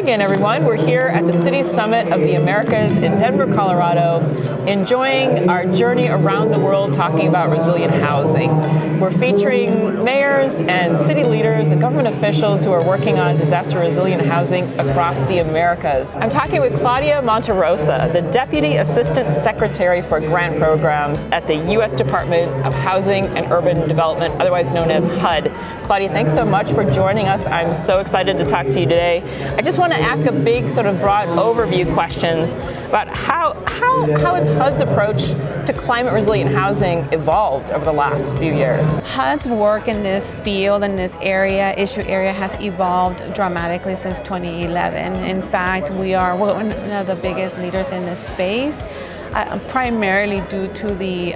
again, everyone. We're here at the City Summit of the Americas in Denver, Colorado, enjoying our journey around the world talking about resilient housing. We're featuring mayors and city leaders and government officials who are working on disaster resilient housing across the Americas. I'm talking with Claudia Monterrosa, the Deputy Assistant Secretary for Grant Programs at the U.S. Department of Housing and Urban Development, otherwise known as HUD. Claudia, thanks so much for joining us. I'm so excited to talk to you today. I just want to ask a big sort of broad overview questions about how has HUD's approach to climate resilient housing evolved over the last few years? HUD's work in this field, in this issue area, has evolved dramatically since 2011. In fact, we are one of the biggest leaders in this space, primarily due to the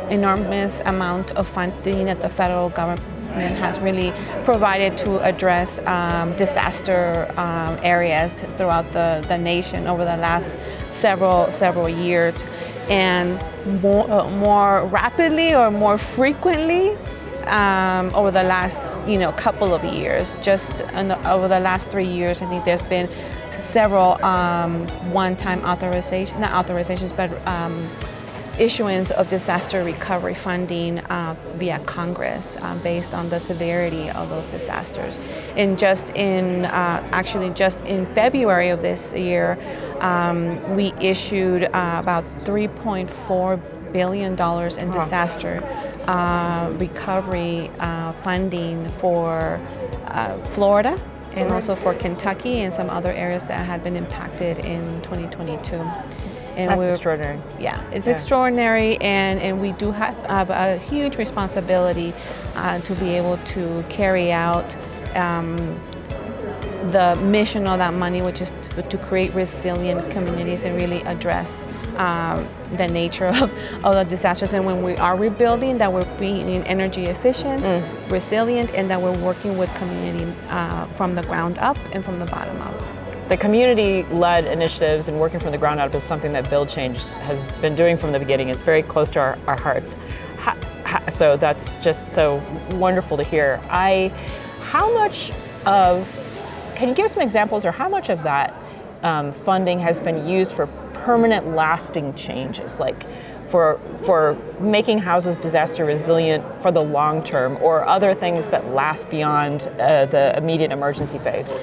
enormous amount of funding that the federal government has really provided to address disaster areas throughout the nation over the last several years, and more rapidly or more frequently over the last couple of years. Just over the last 3 years, I think there's been several one-time issuance of disaster recovery funding via Congress based on the severity of those disasters. And just in February of this year, we issued about $3.4 billion in disaster recovery funding for Florida, and also for Kentucky and some other areas that had been impacted in 2022. And that's extraordinary. Yeah, it's extraordinary, and we do have a huge responsibility to be able to carry out the mission of that money, which is to create resilient communities and really address the nature of the disasters. And when we are rebuilding, that we're being energy efficient, resilient, and that we're working with community from the ground up and from the bottom up. The community-led initiatives and working from the ground up is something that Build Change has been doing from the beginning. It's very close to our hearts. So that's just so wonderful to hear. Can you give some examples, or how much of that funding has been used for permanent lasting changes, like for making houses disaster resilient for the long term, or other things that last beyond the immediate emergency phase?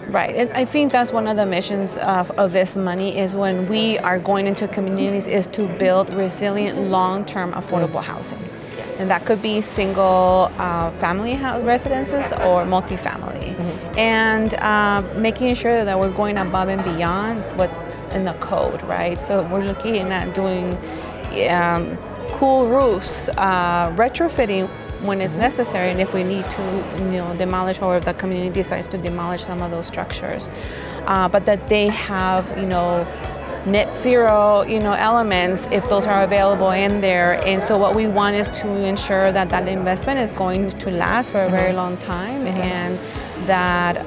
Right, and I think that's one of the missions of this money, is when we are going into communities, is to build resilient, long-term, affordable housing. Yes. And that could be single family house residences or multifamily. And making sure that we're going above and beyond what's in the code, right? So we're looking at doing cool roofs, retrofitting when it's necessary, and if we need to demolish, or if the community decides to demolish some of those structures, but that they have net zero elements if those are available in there. And so what we want is to ensure that that investment is going to last for a very long time, and that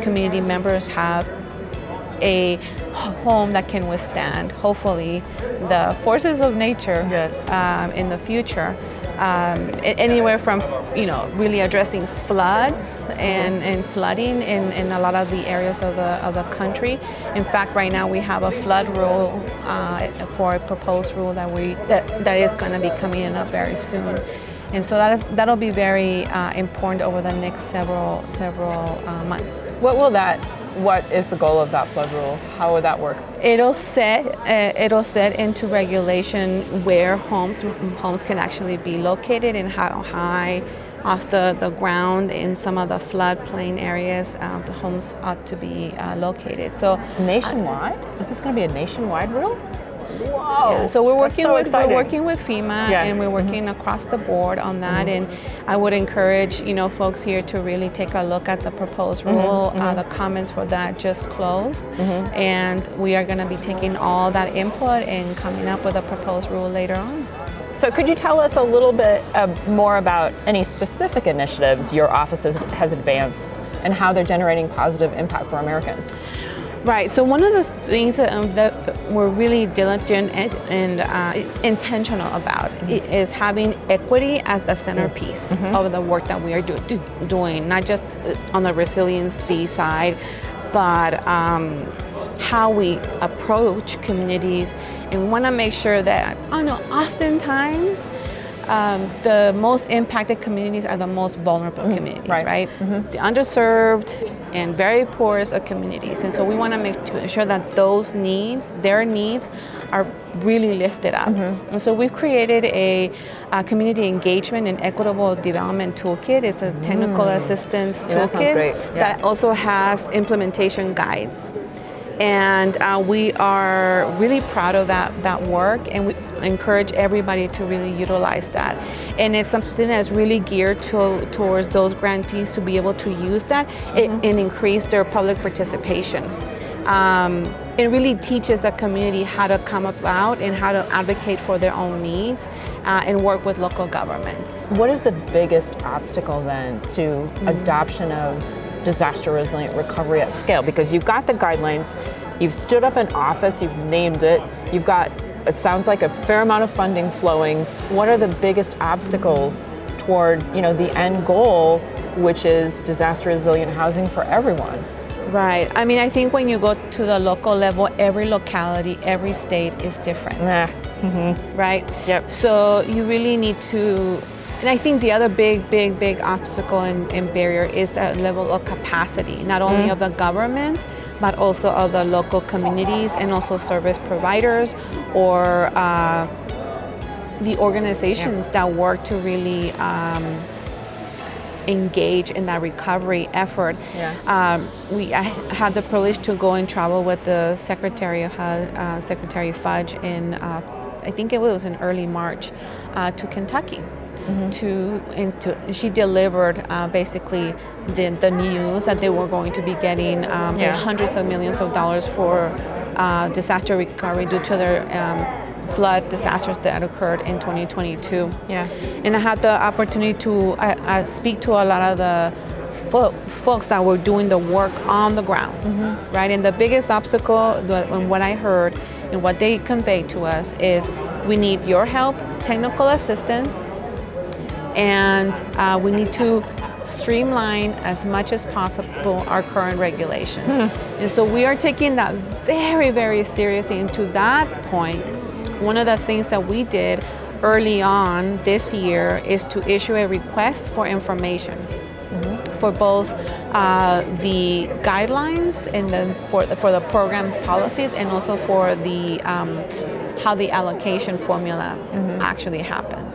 community members have a home that can withstand, hopefully, the forces of nature in the future. Anywhere from really addressing floods and flooding in a lot of the areas of the country. In fact, right now we have a flood rule for a proposed rule that is going to be coming up very soon. And so that'll be very important over the next several months. What is the goal of that flood rule? How would that work? It'll set into regulation where homes can actually be located, and how high off the ground in some of the floodplain areas the homes ought to be located. So nationwide? Is this going to be a nationwide rule? Whoa! Yeah, so we're working with FEMA, Yeah. and we're working across the board on that. And I would encourage folks here to really take a look at the proposed rule. The comments for that just closed, and we are going to be taking all that input and coming up with a proposed rule later on. So could you tell us a little bit more about any specific initiatives your office has advanced and how they're generating positive impact for Americans? Right, so one of the things that we're really diligent and intentional about is having equity as the centerpiece of the work that we are doing, not just on the resiliency side, but how we approach communities, and we want to make sure that, oftentimes the most impacted communities are the most vulnerable communities, right? The underserved and very poorest of communities. And so we want to make sure that those needs, their needs, are really lifted up. And so we've created a community engagement and equitable development toolkit. It's a technical assistance toolkit that also has implementation guides. And we are really proud of that work, and we encourage everybody to really utilize that. And it's something that's really geared towards those grantees to be able to use that and increase their public participation. It really teaches the community how to come about and how to advocate for their own needs and work with local governments. What is the biggest obstacle then to adoption of disaster resilient recovery at scale? Because you've got the guidelines, you've stood up an office, you've named it, you've got, it sounds like, a fair amount of funding flowing. What are the biggest obstacles toward, the end goal, which is disaster resilient housing for everyone? Right. I mean, I think when you go to the local level, every locality, every state is different. Right? Yep. So you really need to. And I think the other big obstacle and barrier is that level of capacity, not only of the government, but also of the local communities and also service providers or the organizations that work to really engage in that recovery effort. I had the privilege to go and travel with the Secretary of HUD, Secretary Fudge, in I think it was in early March to Kentucky. She delivered basically the news that they were going to be getting hundreds of millions of dollars for disaster recovery due to their flood disasters that occurred in 2022. And I had the opportunity to speak to a lot of the folks that were doing the work on the ground, right? And the biggest obstacle, and what I heard and what they conveyed to us, is we need your help, technical assistance, and we need to streamline as much as possible our current regulations. And so we are taking that very, very seriously. And to that point, one of the things that we did early on this year is to issue a request for information for both the guidelines and then for the program policies, and also for the how the allocation formula actually happens.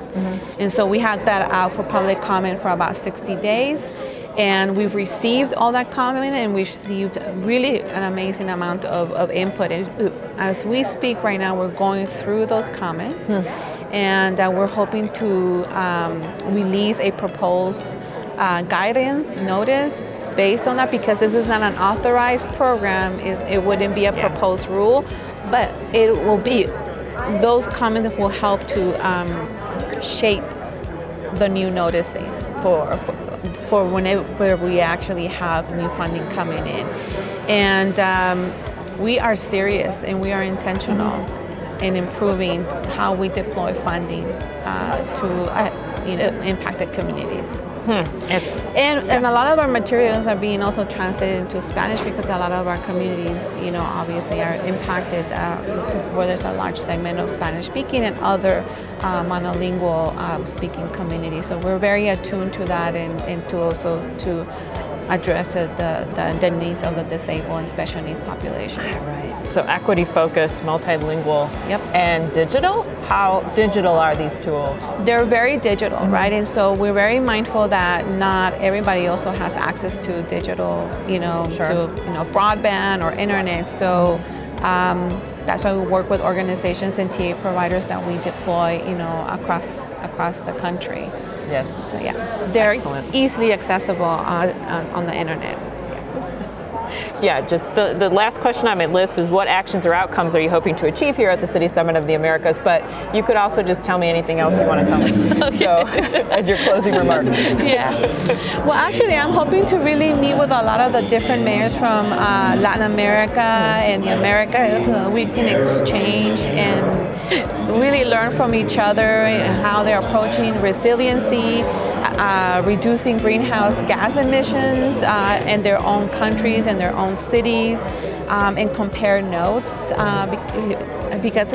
And so we had that out for public comment for about 60 days. And we've received all that comment, and we've received really an amazing amount of input. And as we speak right now, we're going through those comments, and we're hoping to release a proposed guidance notice based on that, because this is not an authorized program. It wouldn't be a proposed rule, but it will be, those comments will help to shape the new notices for whenever we actually have new funding coming in. And we are serious and we are intentional in improving how we deploy funding to impacted communities. And a lot of our materials are being also translated into Spanish, because a lot of our communities, obviously are impacted where there's a large segment of Spanish speaking and other monolingual speaking communities. So we're very attuned to that, and to also to address the needs of the disabled and special needs populations. Right. So equity focused, multilingual, and digital? How digital are these tools? They're very digital, right? And so we're very mindful that not everybody also has access to digital, to broadband or internet. So that's why we work with organizations and TA providers that we deploy, across the country. Yes. So they're excellent. Easily accessible on the internet. Yeah, just the last question on my list is, what actions or outcomes are you hoping to achieve here at the City Summit of the Americas? But you could also just tell me anything else you want to tell me. Okay. So, as your closing remark. Well, actually, I'm hoping to really meet with a lot of the different mayors from Latin America and the Americas, so we can exchange and really learn from each other and how they're approaching resiliency. reducing greenhouse gas emissions in their own countries and their own cities, and compare notes because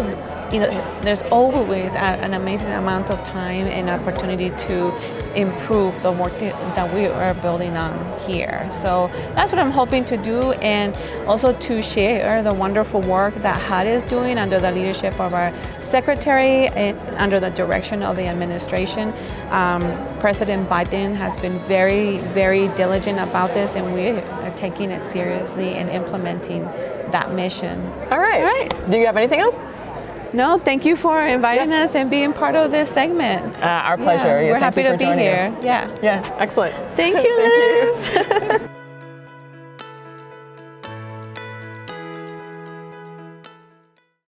there's always an amazing amount of time and opportunity to improve the work that we are building on here. So that's what I'm hoping to do, and also to share the wonderful work that HUD is doing under the leadership of our secretary and under the direction of the administration. President Biden has been very, very diligent about this, and we are taking it seriously and implementing that mission. All right. All right. Do you have anything else? No, thank you for inviting us and being part of this segment. Our pleasure. Yeah, we're Thank happy you for to be joining here. us. Yeah. Yeah, excellent. Thank you, Liz.